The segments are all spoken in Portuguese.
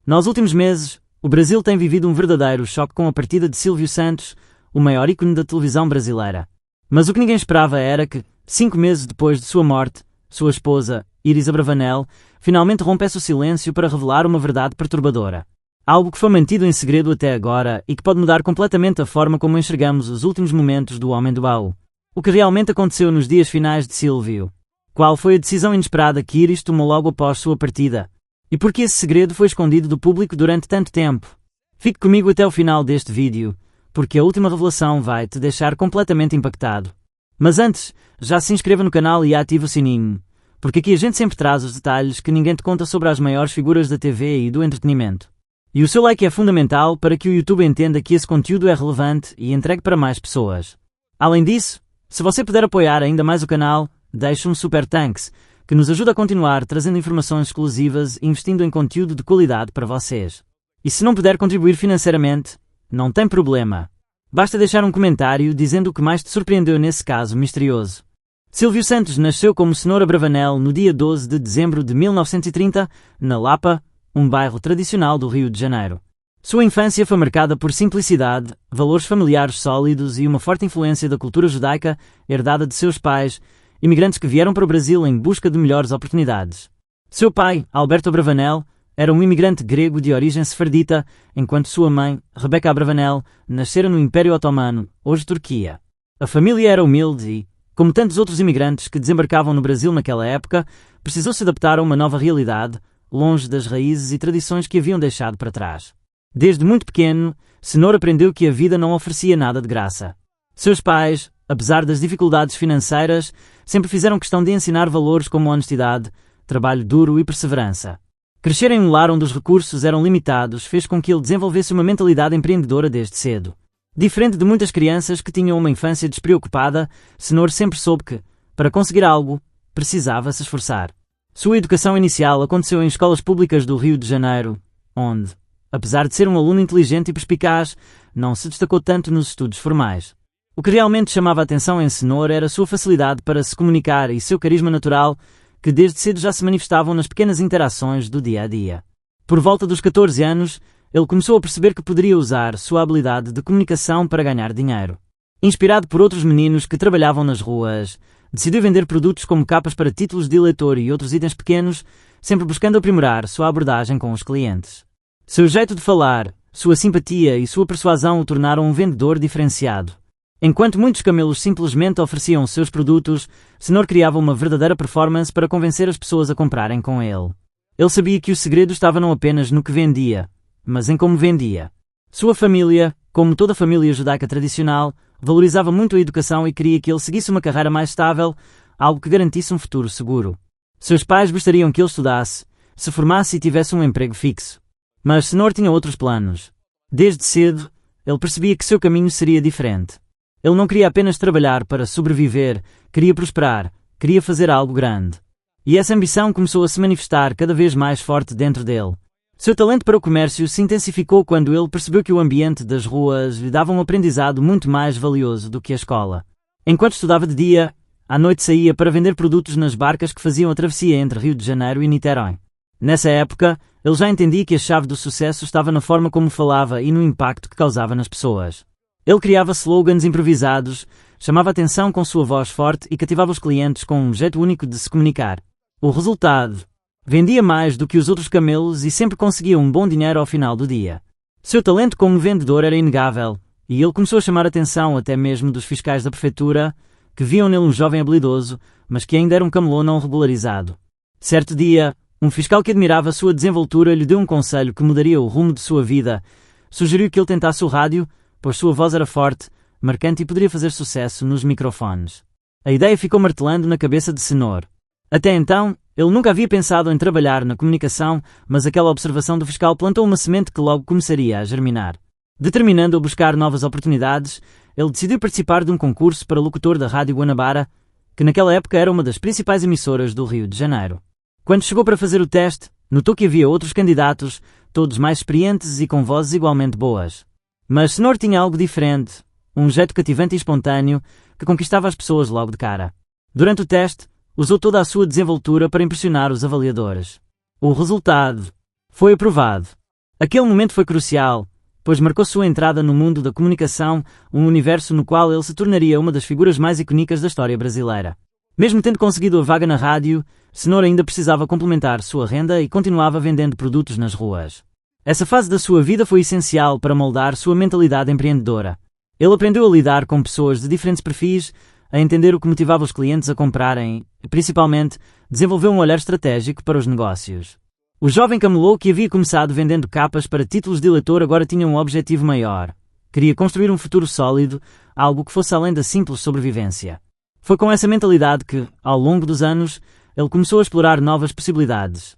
Nos últimos meses, o Brasil tem vivido um verdadeiro choque com a partida de Silvio Santos, o maior ícone da televisão brasileira. Mas o que ninguém esperava era que, 5 meses depois de sua morte, sua esposa, Iris Abravanel, finalmente rompesse o silêncio para revelar uma verdade perturbadora. Algo que foi mantido em segredo até agora e que pode mudar completamente a forma como enxergamos os últimos momentos do Homem do Baú. O que realmente aconteceu nos dias finais de Silvio? Qual foi a decisão inesperada que Iris tomou logo após sua partida? E por que esse segredo foi escondido do público durante tanto tempo? Fique comigo até o final deste vídeo, porque a última revelação vai te deixar completamente impactado. Mas antes, já se inscreva no canal e ative o sininho, porque aqui a gente sempre traz os detalhes que ninguém te conta sobre as maiores figuras da TV e do entretenimento. E o seu like é fundamental para que o YouTube entenda que esse conteúdo é relevante e entregue para mais pessoas. Além disso, se você puder apoiar ainda mais o canal, deixe um super thanks, que nos ajuda a continuar trazendo informações exclusivas e investindo em conteúdo de qualidade para vocês. E se não puder contribuir financeiramente, não tem problema. Basta deixar um comentário dizendo o que mais te surpreendeu nesse caso misterioso. Silvio Santos nasceu como Cenoura Bravanel no dia 12 de dezembro de 1930, na Lapa, um bairro tradicional do Rio de Janeiro. Sua infância foi marcada por simplicidade, valores familiares sólidos e uma forte influência da cultura judaica herdada de seus pais, imigrantes que vieram para o Brasil em busca de melhores oportunidades. Seu pai, Alberto Abravanel, era um imigrante grego de origem sefardita, enquanto sua mãe, Rebeca Abravanel, nascera no Império Otomano, hoje Turquia. A família era humilde e, como tantos outros imigrantes que desembarcavam no Brasil naquela época, precisou se adaptar a uma nova realidade, longe das raízes e tradições que haviam deixado para trás. Desde muito pequeno, Cenoura aprendeu que a vida não oferecia nada de graça. Seus pais, apesar das dificuldades financeiras, sempre fizeram questão de ensinar valores como honestidade, trabalho duro e perseverança. Crescer em um lar onde os recursos eram limitados fez com que ele desenvolvesse uma mentalidade empreendedora desde cedo. Diferente de muitas crianças que tinham uma infância despreocupada, Cenoura sempre soube que, para conseguir algo, precisava se esforçar. Sua educação inicial aconteceu em escolas públicas do Rio de Janeiro, onde, apesar de ser um aluno inteligente e perspicaz, não se destacou tanto nos estudos formais. O que realmente chamava a atenção em Cenoura era sua facilidade para se comunicar e seu carisma natural, que desde cedo já se manifestavam nas pequenas interações do dia a dia. Por volta dos 14 anos, ele começou a perceber que poderia usar sua habilidade de comunicação para ganhar dinheiro. Inspirado por outros meninos que trabalhavam nas ruas, decidiu vender produtos como capas para títulos de eleitor e outros itens pequenos, sempre buscando aprimorar sua abordagem com os clientes. Seu jeito de falar, sua simpatia e sua persuasão o tornaram um vendedor diferenciado. Enquanto muitos camelos simplesmente ofereciam seus produtos, Cenoura criava uma verdadeira performance para convencer as pessoas a comprarem com ele. Ele sabia que o segredo estava não apenas no que vendia, mas em como vendia. Sua família, como toda a família judaica tradicional, valorizava muito a educação e queria que ele seguisse uma carreira mais estável, algo que garantisse um futuro seguro. Seus pais gostariam que ele estudasse, se formasse e tivesse um emprego fixo. Mas Cenoura tinha outros planos. Desde cedo, ele percebia que seu caminho seria diferente. Ele não queria apenas trabalhar para sobreviver, queria prosperar, queria fazer algo grande. E essa ambição começou a se manifestar cada vez mais forte dentro dele. Seu talento para o comércio se intensificou quando ele percebeu que o ambiente das ruas lhe dava um aprendizado muito mais valioso do que a escola. Enquanto estudava de dia, à noite saía para vender produtos nas barcas que faziam a travessia entre Rio de Janeiro e Niterói. Nessa época, ele já entendia que a chave do sucesso estava na forma como falava e no impacto que causava nas pessoas. Ele criava slogans improvisados, chamava a atenção com sua voz forte e cativava os clientes com um jeito único de se comunicar. O resultado: vendia mais do que os outros camelos e sempre conseguia um bom dinheiro ao final do dia. Seu talento como vendedor era inegável, e ele começou a chamar a atenção até mesmo dos fiscais da prefeitura, que viam nele um jovem habilidoso, mas que ainda era um camelô não regularizado. Certo dia, um fiscal que admirava sua desenvoltura lhe deu um conselho que mudaria o rumo de sua vida. Sugeriu que ele tentasse o rádio, pois sua voz era forte, marcante e poderia fazer sucesso nos microfones. A ideia ficou martelando na cabeça de Cenoura. Até então, ele nunca havia pensado em trabalhar na comunicação, mas aquela observação do fiscal plantou uma semente que logo começaria a germinar. Determinando a buscar novas oportunidades, ele decidiu participar de um concurso para locutor da Rádio Guanabara, que naquela época era uma das principais emissoras do Rio de Janeiro. Quando chegou para fazer o teste, notou que havia outros candidatos, todos mais experientes e com vozes igualmente boas. Mas Cenoura tinha algo diferente, um jeito cativante e espontâneo que conquistava as pessoas logo de cara. Durante o teste, usou toda a sua desenvoltura para impressionar os avaliadores. O resultado: foi aprovado. Aquele momento foi crucial, pois marcou sua entrada no mundo da comunicação, um universo no qual ele se tornaria uma das figuras mais icónicas da história brasileira. Mesmo tendo conseguido a vaga na rádio, Cenoura ainda precisava complementar sua renda e continuava vendendo produtos nas ruas. Essa fase da sua vida foi essencial para moldar sua mentalidade empreendedora. Ele aprendeu a lidar com pessoas de diferentes perfis, a entender o que motivava os clientes a comprarem e, principalmente, desenvolveu um olhar estratégico para os negócios. O jovem camelô que havia começado vendendo capas para títulos de eleitor agora tinha um objetivo maior. Queria construir um futuro sólido, algo que fosse além da simples sobrevivência. Foi com essa mentalidade que, ao longo dos anos, ele começou a explorar novas possibilidades.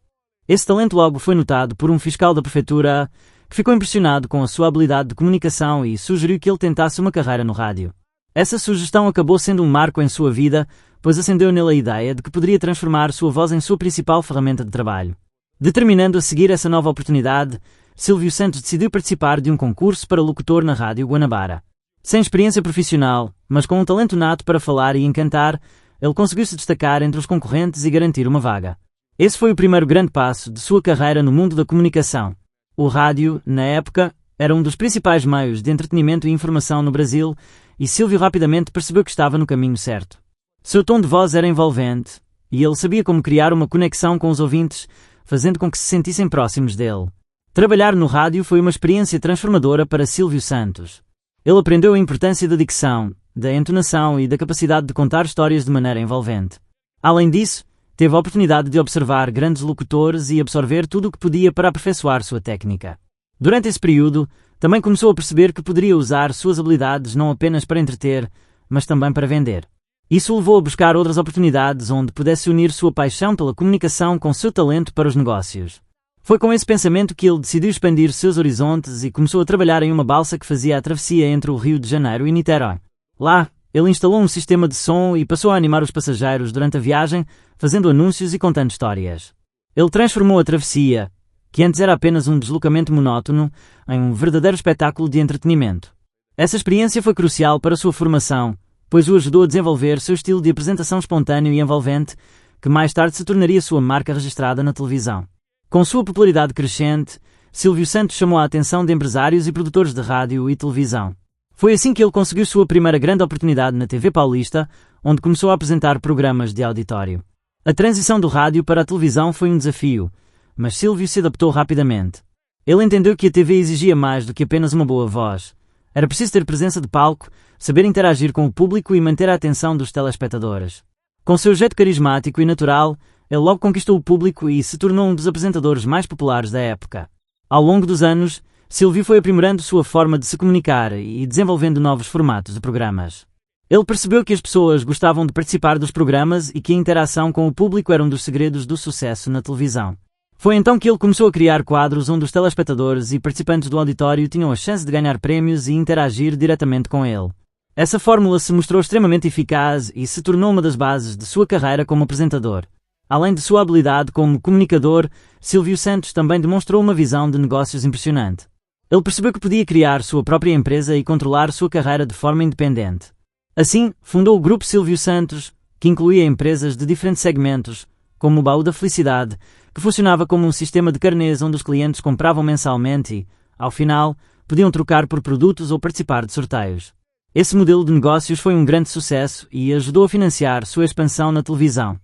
Esse talento logo foi notado por um fiscal da prefeitura que ficou impressionado com a sua habilidade de comunicação e sugeriu que ele tentasse uma carreira no rádio. Essa sugestão acabou sendo um marco em sua vida, pois acendeu nele a ideia de que poderia transformar sua voz em sua principal ferramenta de trabalho. Determinando a seguir essa nova oportunidade, Silvio Santos decidiu participar de um concurso para locutor na Rádio Guanabara. Sem experiência profissional, mas com um talento nato para falar e encantar, ele conseguiu se destacar entre os concorrentes e garantir uma vaga. Esse foi o primeiro grande passo de sua carreira no mundo da comunicação. O rádio, na época, era um dos principais meios de entretenimento e informação no Brasil, e Silvio rapidamente percebeu que estava no caminho certo. Seu tom de voz era envolvente, e ele sabia como criar uma conexão com os ouvintes, fazendo com que se sentissem próximos dele. Trabalhar no rádio foi uma experiência transformadora para Silvio Santos. Ele aprendeu a importância da dicção, da entonação e da capacidade de contar histórias de maneira envolvente. Além disso, teve a oportunidade de observar grandes locutores e absorver tudo o que podia para aperfeiçoar sua técnica. Durante esse período, também começou a perceber que poderia usar suas habilidades não apenas para entreter, mas também para vender. Isso o levou a buscar outras oportunidades onde pudesse unir sua paixão pela comunicação com seu talento para os negócios. Foi com esse pensamento que ele decidiu expandir seus horizontes e começou a trabalhar em uma balsa que fazia a travessia entre o Rio de Janeiro e Niterói. Lá, ele instalou um sistema de som e passou a animar os passageiros durante a viagem, fazendo anúncios e contando histórias. Ele transformou a travessia, que antes era apenas um deslocamento monótono, em um verdadeiro espetáculo de entretenimento. Essa experiência foi crucial para sua formação, pois o ajudou a desenvolver seu estilo de apresentação espontâneo e envolvente, que mais tarde se tornaria sua marca registrada na televisão. Com sua popularidade crescente, Silvio Santos chamou a atenção de empresários e produtores de rádio e televisão. Foi assim que ele conseguiu sua primeira grande oportunidade na TV paulista, onde começou a apresentar programas de auditório. A transição do rádio para a televisão foi um desafio, mas Silvio se adaptou rapidamente. Ele entendeu que a TV exigia mais do que apenas uma boa voz. Era preciso ter presença de palco, saber interagir com o público e manter a atenção dos telespectadores. Com seu jeito carismático e natural, ele logo conquistou o público e se tornou um dos apresentadores mais populares da época. Ao longo dos anos, Silvio foi aprimorando sua forma de se comunicar e desenvolvendo novos formatos de programas. Ele percebeu que as pessoas gostavam de participar dos programas e que a interação com o público era um dos segredos do sucesso na televisão. Foi então que ele começou a criar quadros onde os telespectadores e participantes do auditório tinham a chance de ganhar prémios e interagir diretamente com ele. Essa fórmula se mostrou extremamente eficaz e se tornou uma das bases de sua carreira como apresentador. Além de sua habilidade como comunicador, Silvio Santos também demonstrou uma visão de negócios impressionante. Ele percebeu que podia criar sua própria empresa e controlar sua carreira de forma independente. Assim, fundou o Grupo Silvio Santos, que incluía empresas de diferentes segmentos, como o Baú da Felicidade, que funcionava como um sistema de carnês onde os clientes compravam mensalmente e, ao final, podiam trocar por produtos ou participar de sorteios. Esse modelo de negócios foi um grande sucesso e ajudou a financiar sua expansão na televisão.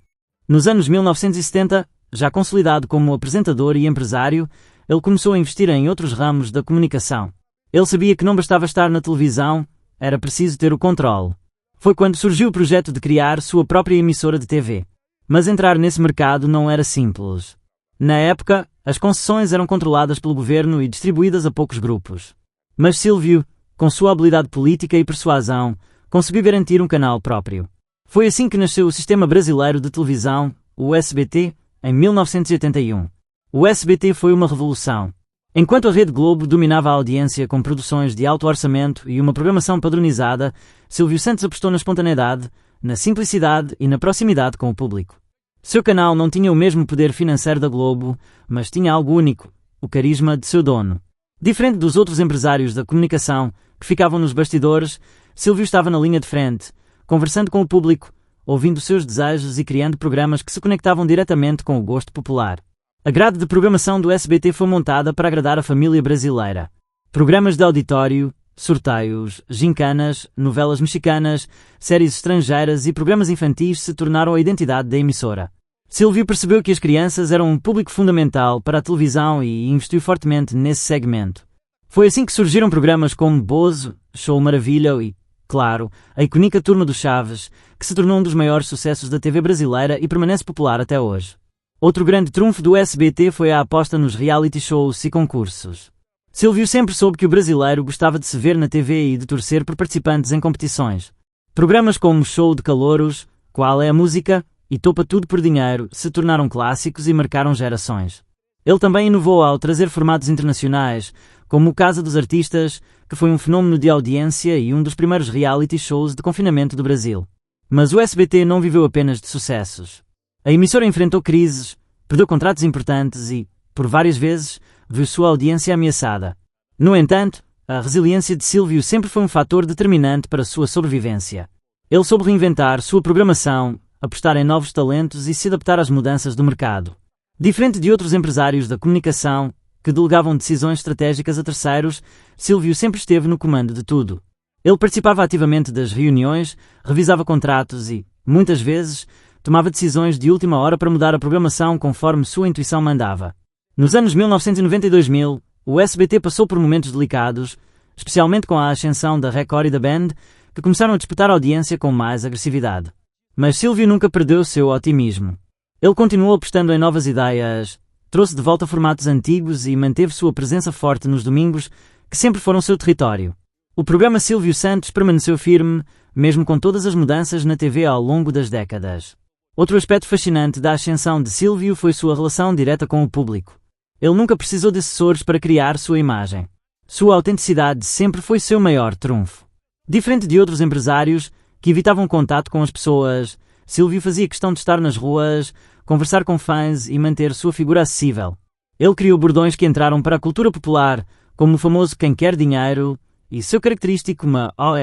Nos anos 1970, já consolidado como apresentador e empresário, ele começou a investir em outros ramos da comunicação. Ele sabia que não bastava estar na televisão, era preciso ter o controle. Foi quando surgiu o projeto de criar sua própria emissora de TV. Mas entrar nesse mercado não era simples. Na época, as concessões eram controladas pelo governo e distribuídas a poucos grupos. Mas Silvio, com sua habilidade política e persuasão, conseguiu garantir um canal próprio. Foi assim que nasceu o Sistema Brasileiro de Televisão, o SBT, em 1981. O SBT foi uma revolução. Enquanto a Rede Globo dominava a audiência com produções de alto orçamento e uma programação padronizada, Silvio Santos apostou na espontaneidade, na simplicidade e na proximidade com o público. Seu canal não tinha o mesmo poder financeiro da Globo, mas tinha algo único, o carisma de seu dono. Diferente dos outros empresários da comunicação, que ficavam nos bastidores, Silvio estava na linha de frente, conversando com o público, ouvindo seus desejos e criando programas que se conectavam diretamente com o gosto popular. A grade de programação do SBT foi montada para agradar a família brasileira. Programas de auditório, sorteios, gincanas, novelas mexicanas, séries estrangeiras e programas infantis se tornaram a identidade da emissora. Silvio percebeu que as crianças eram um público fundamental para a televisão e investiu fortemente nesse segmento. Foi assim que surgiram programas como Bozo, Show Maravilha e, claro, a icônica Turma do Chaves, que se tornou um dos maiores sucessos da TV brasileira e permanece popular até hoje. Outro grande trunfo do SBT foi a aposta nos reality shows e concursos. Silvio sempre soube que o brasileiro gostava de se ver na TV e de torcer por participantes em competições. Programas como Show de Calouros, Qual é a Música e Topa Tudo por Dinheiro se tornaram clássicos e marcaram gerações. Ele também inovou ao trazer formatos internacionais, como o Casa dos Artistas, que foi um fenómeno de audiência e um dos primeiros reality shows de confinamento do Brasil. Mas o SBT não viveu apenas de sucessos. A emissora enfrentou crises, perdeu contratos importantes e, por várias vezes, viu sua audiência ameaçada. No entanto, a resiliência de Silvio sempre foi um fator determinante para sua sobrevivência. Ele soube reinventar sua programação, apostar em novos talentos e se adaptar às mudanças do mercado. Diferente de outros empresários da comunicação, que delegavam decisões estratégicas a terceiros, Silvio sempre esteve no comando de tudo. Ele participava ativamente das reuniões, revisava contratos e, muitas vezes, tomava decisões de última hora para mudar a programação conforme sua intuição mandava. Nos anos 1990 e 2000, o SBT passou por momentos delicados, especialmente com a ascensão da Record e da Band, que começaram a disputar a audiência com mais agressividade. Mas Silvio nunca perdeu seu otimismo. Ele continuou apostando em novas ideias, trouxe de volta formatos antigos e manteve sua presença forte nos domingos, que sempre foram seu território. O programa Silvio Santos permaneceu firme, mesmo com todas as mudanças na TV ao longo das décadas. Outro aspecto fascinante da ascensão de Silvio foi sua relação direta com o público. Ele nunca precisou de assessores para criar sua imagem. Sua autenticidade sempre foi seu maior trunfo. Diferente de outros empresários, que evitavam contato com as pessoas, Silvio fazia questão de estar nas ruas, conversar com fãs e manter sua figura acessível. Ele criou bordões que entraram para a cultura popular, como o famoso Quem Quer Dinheiro e seu característico "Oh.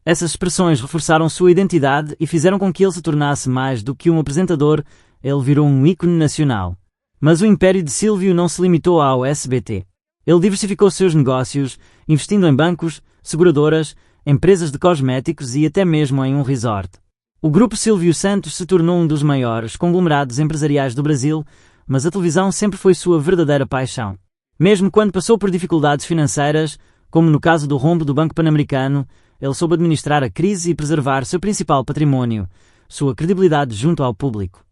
Essas expressões reforçaram sua identidade e fizeram com que ele se tornasse mais do que um apresentador, ele virou um ícone nacional. Mas o império de Silvio não se limitou ao SBT. Ele diversificou seus negócios, investindo em bancos, seguradoras, empresas de cosméticos e até mesmo em um resort. O grupo Silvio Santos se tornou um dos maiores conglomerados empresariais do Brasil, mas a televisão sempre foi sua verdadeira paixão. Mesmo quando passou por dificuldades financeiras, como no caso do rombo do Banco Pan-Americano, ele soube administrar a crise e preservar seu principal patrimônio, sua credibilidade junto ao público.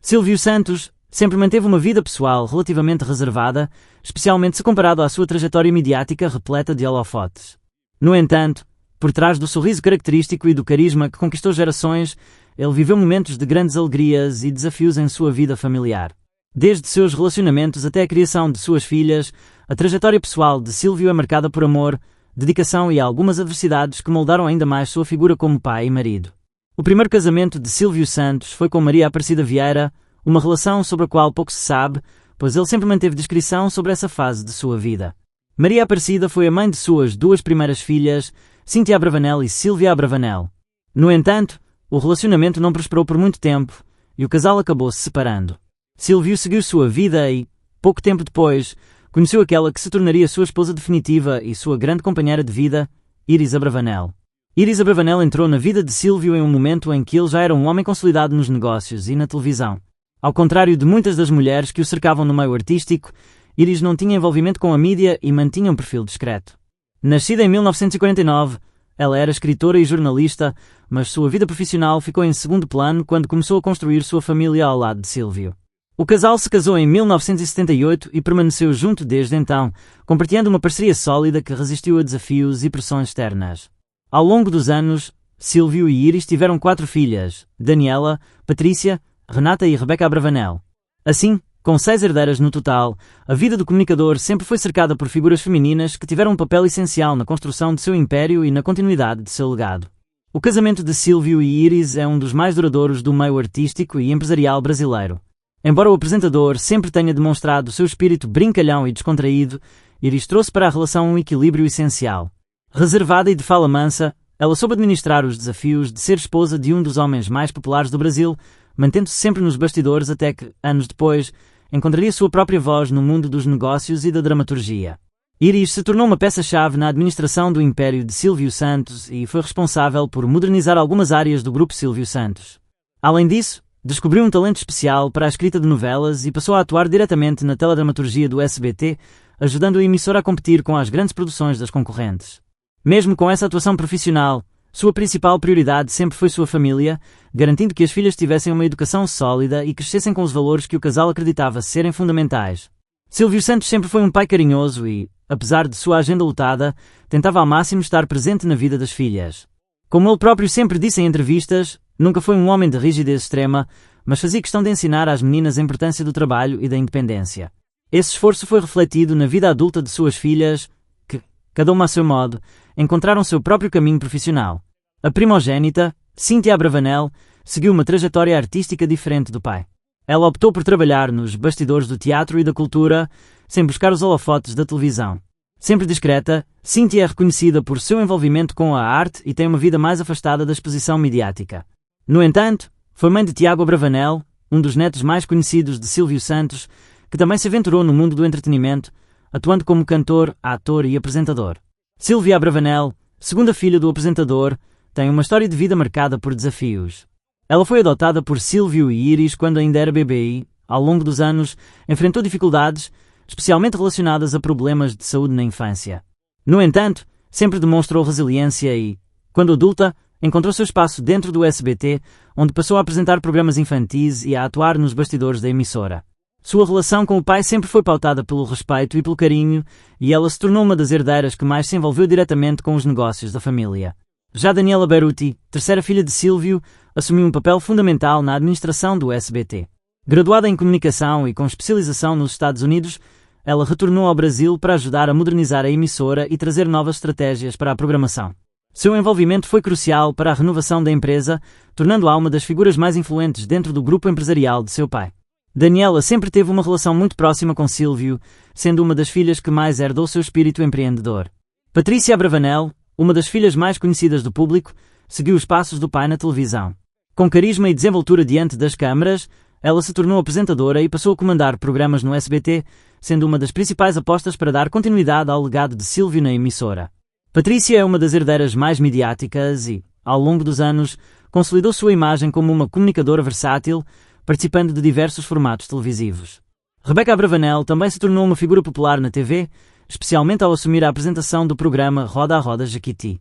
Silvio Santos sempre manteve uma vida pessoal relativamente reservada, especialmente se comparado à sua trajetória midiática repleta de holofotes. No entanto, por trás do sorriso característico e do carisma que conquistou gerações, ele viveu momentos de grandes alegrias e desafios em sua vida familiar. Desde seus relacionamentos até a criação de suas filhas, a trajetória pessoal de Silvio é marcada por amor, dedicação e algumas adversidades que moldaram ainda mais sua figura como pai e marido. O primeiro casamento de Silvio Santos foi com Maria Aparecida Vieira, uma relação sobre a qual pouco se sabe, pois ele sempre manteve discrição sobre essa fase de sua vida. Maria Aparecida foi a mãe de suas duas primeiras filhas, Cíntia Abravanel e Sílvia Abravanel. No entanto, o relacionamento não prosperou por muito tempo e o casal acabou se separando. Silvio seguiu sua vida e, pouco tempo depois, conheceu aquela que se tornaria sua esposa definitiva e sua grande companheira de vida, Iris Abravanel. Iris Abravanel entrou na vida de Silvio em um momento em que ele já era um homem consolidado nos negócios e na televisão. Ao contrário de muitas das mulheres que o cercavam no meio artístico, Iris não tinha envolvimento com a mídia e mantinha um perfil discreto. Nascida em 1949, ela era escritora e jornalista, mas sua vida profissional ficou em segundo plano quando começou a construir sua família ao lado de Silvio. O casal se casou em 1978 e permaneceu junto desde então, compartilhando uma parceria sólida que resistiu a desafios e pressões externas. Ao longo dos anos, Silvio e Iris tiveram 4 filhas, Daniela, Patrícia, Renata e Rebeca Abravanel. Assim, com 6 herdeiras no total, a vida do comunicador sempre foi cercada por figuras femininas que tiveram um papel essencial na construção de seu império e na continuidade de seu legado. O casamento de Silvio e Iris é um dos mais duradouros do meio artístico e empresarial brasileiro. Embora o apresentador sempre tenha demonstrado seu espírito brincalhão e descontraído, Iris trouxe para a relação um equilíbrio essencial. Reservada e de fala mansa, ela soube administrar os desafios de ser esposa de um dos homens mais populares do Brasil, mantendo-se sempre nos bastidores até que, anos depois, encontraria sua própria voz no mundo dos negócios e da dramaturgia. Iris se tornou uma peça-chave na administração do império de Silvio Santos e foi responsável por modernizar algumas áreas do grupo Silvio Santos. Além disso, descobriu um talento especial para a escrita de novelas e passou a atuar diretamente na teledramaturgia do SBT, ajudando a emissora a competir com as grandes produções das concorrentes. Mesmo com essa atuação profissional, sua principal prioridade sempre foi sua família, garantindo que as filhas tivessem uma educação sólida e crescessem com os valores que o casal acreditava serem fundamentais. Silvio Santos sempre foi um pai carinhoso e, apesar de sua agenda lotada, tentava ao máximo estar presente na vida das filhas. Como ele próprio sempre disse em entrevistas, nunca foi um homem de rigidez extrema, mas fazia questão de ensinar às meninas a importância do trabalho e da independência. Esse esforço foi refletido na vida adulta de suas filhas, que, cada uma a seu modo, encontraram seu próprio caminho profissional. A primogênita, Cíntia Abravanel, seguiu uma trajetória artística diferente do pai. Ela optou por trabalhar nos bastidores do teatro e da cultura, sem buscar os holofotes da televisão. Sempre discreta, Cíntia é reconhecida por seu envolvimento com a arte e tem uma vida mais afastada da exposição midiática. No entanto, foi mãe de Tiago Abravanel, um dos netos mais conhecidos de Silvio Santos, que também se aventurou no mundo do entretenimento, atuando como cantor, ator e apresentador. Silvia Abravanel, segunda filha do apresentador, tem uma história de vida marcada por desafios. Ela foi adotada por Silvio e Iris quando ainda era bebê e, ao longo dos anos, enfrentou dificuldades, especialmente relacionadas a problemas de saúde na infância. No entanto, sempre demonstrou resiliência e, quando adulta, encontrou seu espaço dentro do SBT, onde passou a apresentar programas infantis e a atuar nos bastidores da emissora. Sua relação com o pai sempre foi pautada pelo respeito e pelo carinho, e ela se tornou uma das herdeiras que mais se envolveu diretamente com os negócios da família. Já Daniela Beruti, terceira filha de Silvio, assumiu um papel fundamental na administração do SBT. Graduada em comunicação e com especialização nos Estados Unidos, ela retornou ao Brasil para ajudar a modernizar a emissora e trazer novas estratégias para a programação. Seu envolvimento foi crucial para a renovação da empresa, tornando-a uma das figuras mais influentes dentro do grupo empresarial de seu pai. Daniela sempre teve uma relação muito próxima com Silvio, sendo uma das filhas que mais herdou seu espírito empreendedor. Patrícia Abravanel, uma das filhas mais conhecidas do público, seguiu os passos do pai na televisão. Com carisma e desenvoltura diante das câmaras, ela se tornou apresentadora e passou a comandar programas no SBT, sendo uma das principais apostas para dar continuidade ao legado de Silvio na emissora. Patrícia é uma das herdeiras mais midiáticas e, ao longo dos anos, consolidou sua imagem como uma comunicadora versátil, participando de diversos formatos televisivos. Rebeca Abravanel também se tornou uma figura popular na TV, especialmente ao assumir a apresentação do programa Roda a Roda Jequiti.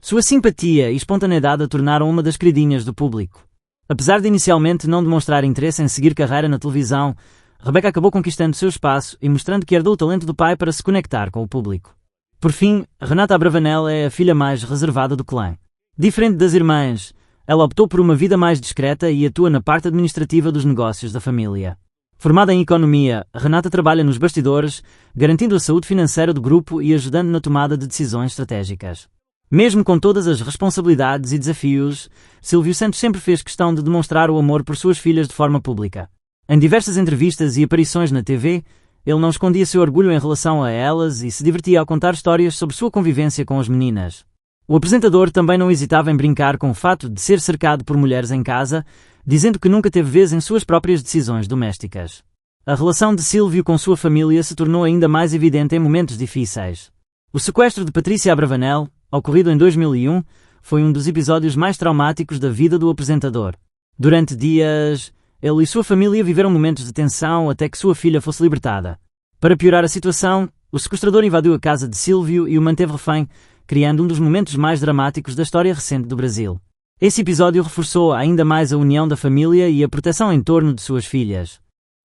Sua simpatia e espontaneidade a tornaram uma das queridinhas do público. Apesar de inicialmente não demonstrar interesse em seguir carreira na televisão, Rebeca acabou conquistando seu espaço e mostrando que herdou o talento do pai para se conectar com o público. Por fim, Renata Abravanel é a filha mais reservada do clã. Diferente das irmãs, ela optou por uma vida mais discreta e atua na parte administrativa dos negócios da família. Formada em economia, Renata trabalha nos bastidores, garantindo a saúde financeira do grupo e ajudando na tomada de decisões estratégicas. Mesmo com todas as responsabilidades e desafios, Silvio Santos sempre fez questão de demonstrar o amor por suas filhas de forma pública. Em diversas entrevistas e aparições na TV, ele não escondia seu orgulho em relação a elas e se divertia ao contar histórias sobre sua convivência com as meninas. O apresentador também não hesitava em brincar com o fato de ser cercado por mulheres em casa, dizendo que nunca teve vez em suas próprias decisões domésticas. A relação de Silvio com sua família se tornou ainda mais evidente em momentos difíceis. O sequestro de Patrícia Abravanel, ocorrido em 2001, foi um dos episódios mais traumáticos da vida do apresentador. Durante dias, ele e sua família viveram momentos de tensão até que sua filha fosse libertada. Para piorar a situação, o sequestrador invadiu a casa de Silvio e o manteve refém, criando um dos momentos mais dramáticos da história recente do Brasil. Esse episódio reforçou ainda mais a união da família e a proteção em torno de suas filhas.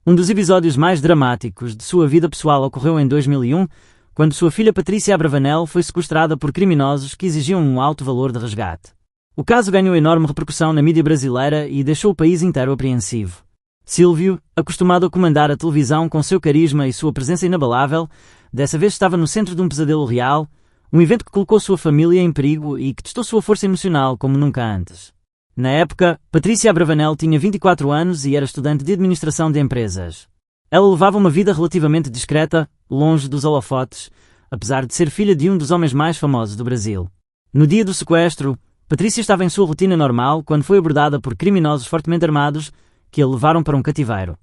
Um dos episódios mais dramáticos de sua vida pessoal ocorreu em 2001, quando sua filha Patrícia Abravanel foi sequestrada por criminosos que exigiam um alto valor de resgate. O caso ganhou enorme repercussão na mídia brasileira e deixou o país inteiro apreensivo. Silvio, acostumado a comandar a televisão com seu carisma e sua presença inabalável, dessa vez estava no centro de um pesadelo real, um evento que colocou sua família em perigo e que testou sua força emocional como nunca antes. Na época, Patrícia Abravanel tinha 24 anos e era estudante de administração de empresas. Ela levava uma vida relativamente discreta, longe dos holofotes, apesar de ser filha de um dos homens mais famosos do Brasil. No dia do sequestro, Patrícia estava em sua rotina normal quando foi abordada por criminosos fortemente armados que a levaram para um cativeiro.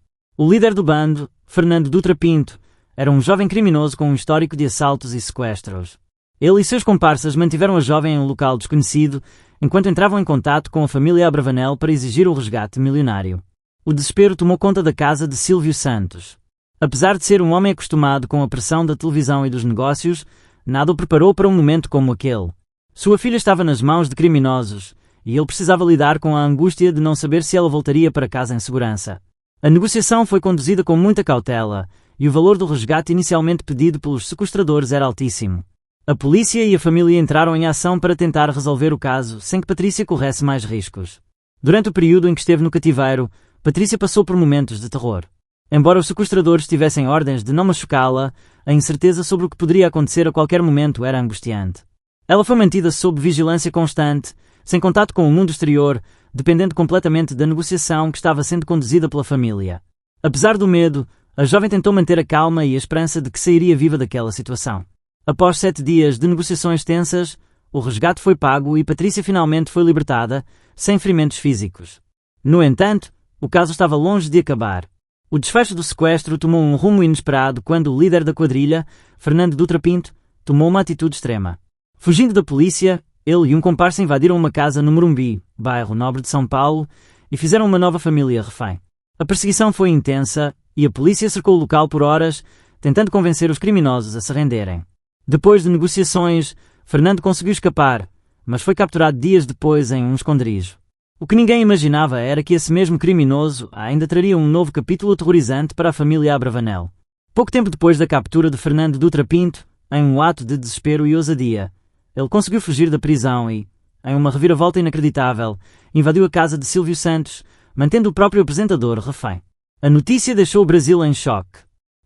O líder do bando, Fernando Dutra Pinto, era um jovem criminoso com um histórico de assaltos e sequestros. Ele e seus comparsas mantiveram a jovem em um local desconhecido enquanto entravam em contato com a família Abravanel para exigir o resgate milionário. O desespero tomou conta da casa de Silvio Santos. Apesar de ser um homem acostumado com a pressão da televisão e dos negócios, nada o preparou para um momento como aquele. Sua filha estava nas mãos de criminosos e ele precisava lidar com a angústia de não saber se ela voltaria para casa em segurança. A negociação foi conduzida com muita cautela e o valor do resgate inicialmente pedido pelos sequestradores era altíssimo. A polícia e a família entraram em ação para tentar resolver o caso sem que Patrícia corresse mais riscos. Durante o período em que esteve no cativeiro, Patrícia passou por momentos de terror. Embora os sequestradores tivessem ordens de não machucá-la, a incerteza sobre o que poderia acontecer a qualquer momento era angustiante. Ela foi mantida sob vigilância constante, sem contato com o mundo exterior, dependendo completamente da negociação que estava sendo conduzida pela família. Apesar do medo, a jovem tentou manter a calma e a esperança de que sairia viva daquela situação. Após 7 dias de negociações tensas, o resgate foi pago e Patrícia finalmente foi libertada, sem ferimentos físicos. No entanto, o caso estava longe de acabar. O desfecho do sequestro tomou um rumo inesperado quando o líder da quadrilha, Fernando Dutra Pinto, tomou uma atitude extrema. Fugindo da polícia, ele e um comparsa invadiram uma casa no Morumbi, bairro nobre de São Paulo, e fizeram uma nova família refém. A perseguição foi intensa e a polícia cercou o local por horas, tentando convencer os criminosos a se renderem. Depois de negociações, Fernando conseguiu escapar, mas foi capturado dias depois em um esconderijo. O que ninguém imaginava era que esse mesmo criminoso ainda traria um novo capítulo aterrorizante para a família Abravanel. Pouco tempo depois da captura de Fernando Dutra Pinto, em um ato de desespero e ousadia, ele conseguiu fugir da prisão e, em uma reviravolta inacreditável, invadiu a casa de Silvio Santos, mantendo o próprio apresentador refém. A notícia deixou o Brasil em choque.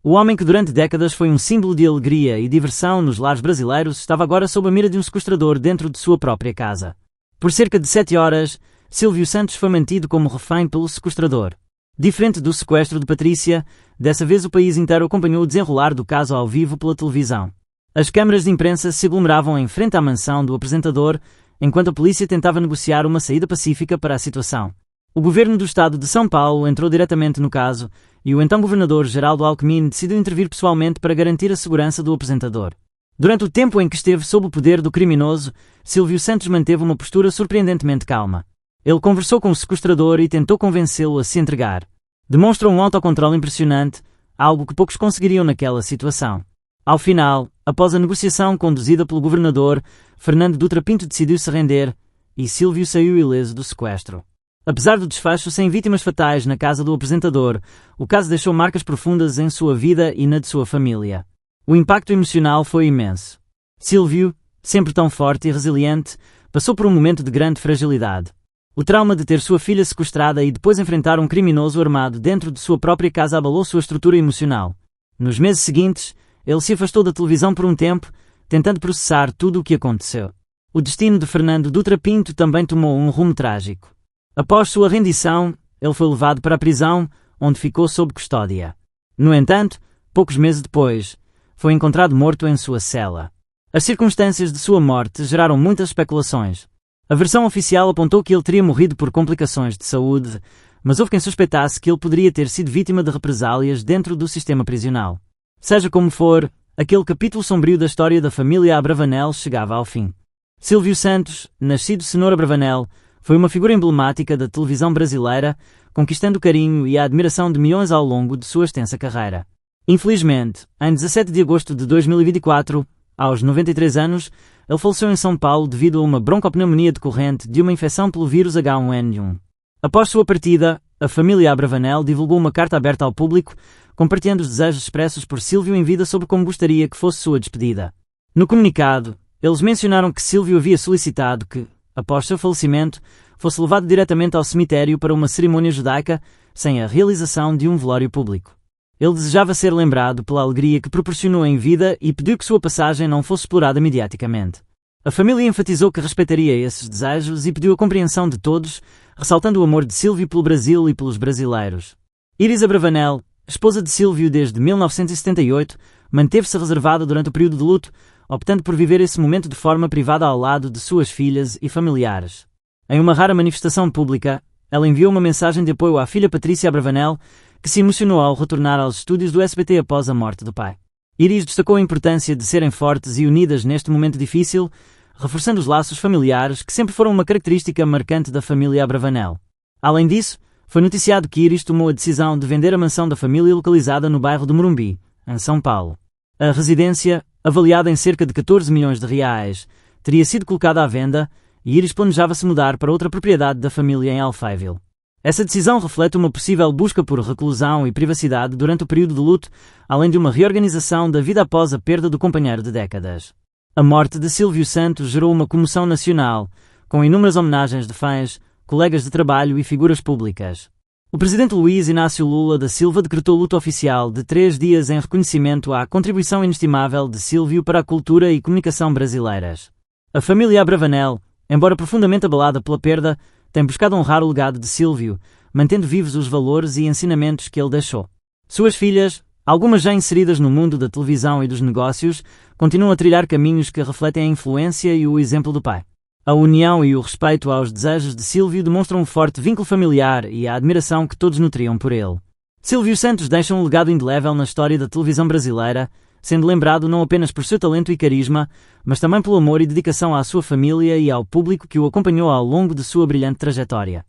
O homem que durante décadas foi um símbolo de alegria e diversão nos lares brasileiros estava agora sob a mira de um sequestrador dentro de sua própria casa. Por cerca de 7 horas, Silvio Santos foi mantido como refém pelo sequestrador. Diferente do sequestro de Patrícia, dessa vez o país inteiro acompanhou o desenrolar do caso ao vivo pela televisão. As câmaras de imprensa se aglomeravam em frente à mansão do apresentador, enquanto a polícia tentava negociar uma saída pacífica para a situação. O governo do estado de São Paulo entrou diretamente no caso e o então governador Geraldo Alckmin decidiu intervir pessoalmente para garantir a segurança do apresentador. Durante o tempo em que esteve sob o poder do criminoso, Silvio Santos manteve uma postura surpreendentemente calma. Ele conversou com o sequestrador e tentou convencê-lo a se entregar. Demonstrou um autocontrole impressionante, algo que poucos conseguiriam naquela situação. Ao final, após a negociação conduzida pelo governador, Fernando Dutra Pinto decidiu se render e Silvio saiu ileso do sequestro. Apesar do desfecho sem vítimas fatais na casa do apresentador, o caso deixou marcas profundas em sua vida e na de sua família. O impacto emocional foi imenso. Silvio, sempre tão forte e resiliente, passou por um momento de grande fragilidade. O trauma de ter sua filha sequestrada e depois enfrentar um criminoso armado dentro de sua própria casa abalou sua estrutura emocional. Nos meses seguintes, ele se afastou da televisão por um tempo, tentando processar tudo o que aconteceu. O destino de Fernando Dutra Pinto também tomou um rumo trágico. Após sua rendição, ele foi levado para a prisão, onde ficou sob custódia. No entanto, poucos meses depois, foi encontrado morto em sua cela. As circunstâncias de sua morte geraram muitas especulações. A versão oficial apontou que ele teria morrido por complicações de saúde, mas houve quem suspeitasse que ele poderia ter sido vítima de represálias dentro do sistema prisional. Seja como for, aquele capítulo sombrio da história da família Abravanel chegava ao fim. Silvio Santos, nascido Cenoura Abravanel, foi uma figura emblemática da televisão brasileira, conquistando o carinho e a admiração de milhões ao longo de sua extensa carreira. Infelizmente, em 17 de agosto de 2024, aos 93 anos, ele faleceu em São Paulo devido a uma broncopneumonia decorrente de uma infecção pelo vírus H1N1. Após sua partida, a família Abravanel divulgou uma carta aberta ao público, compartilhando os desejos expressos por Silvio em vida sobre como gostaria que fosse sua despedida. No comunicado, eles mencionaram que Silvio havia solicitado que, após seu falecimento, fosse levado diretamente ao cemitério para uma cerimônia judaica, sem a realização de um velório público. Ele desejava ser lembrado pela alegria que proporcionou em vida e pediu que sua passagem não fosse explorada mediaticamente. A família enfatizou que respeitaria esses desejos e pediu a compreensão de todos, ressaltando o amor de Silvio pelo Brasil e pelos brasileiros. Iris Abravanel, esposa de Silvio desde 1978, manteve-se reservada durante o período de luto, optando por viver esse momento de forma privada ao lado de suas filhas e familiares. Em uma rara manifestação pública, ela enviou uma mensagem de apoio à filha Patrícia Abravanel, que se emocionou ao retornar aos estúdios do SBT após a morte do pai. Iris destacou a importância de serem fortes e unidas neste momento difícil, reforçando os laços familiares que sempre foram uma característica marcante da família Abravanel. Além disso, foi noticiado que Iris tomou a decisão de vender a mansão da família localizada no bairro do Morumbi, em São Paulo. A residência, avaliada em cerca de 14 milhões de reais, teria sido colocada à venda e Iris planejava se mudar para outra propriedade da família em Alphaville. Essa decisão reflete uma possível busca por reclusão e privacidade durante o período de luto, além de uma reorganização da vida após a perda do companheiro de décadas. A morte de Silvio Santos gerou uma comoção nacional, com inúmeras homenagens de fãs, colegas de trabalho e figuras públicas. O presidente Luiz Inácio Lula da Silva decretou luto oficial de 3 dias em reconhecimento à contribuição inestimável de Silvio para a cultura e comunicação brasileiras. A família Abravanel, embora profundamente abalada pela perda, tem buscado honrar o legado de Silvio, mantendo vivos os valores e ensinamentos que ele deixou. Suas filhas, algumas já inseridas no mundo da televisão e dos negócios, continuam a trilhar caminhos que refletem a influência e o exemplo do pai. A união e o respeito aos desejos de Silvio demonstram um forte vínculo familiar e a admiração que todos nutriam por ele. Silvio Santos deixa um legado indelével na história da televisão brasileira, sendo lembrado não apenas por seu talento e carisma, mas também pelo amor e dedicação à sua família e ao público que o acompanhou ao longo de sua brilhante trajetória.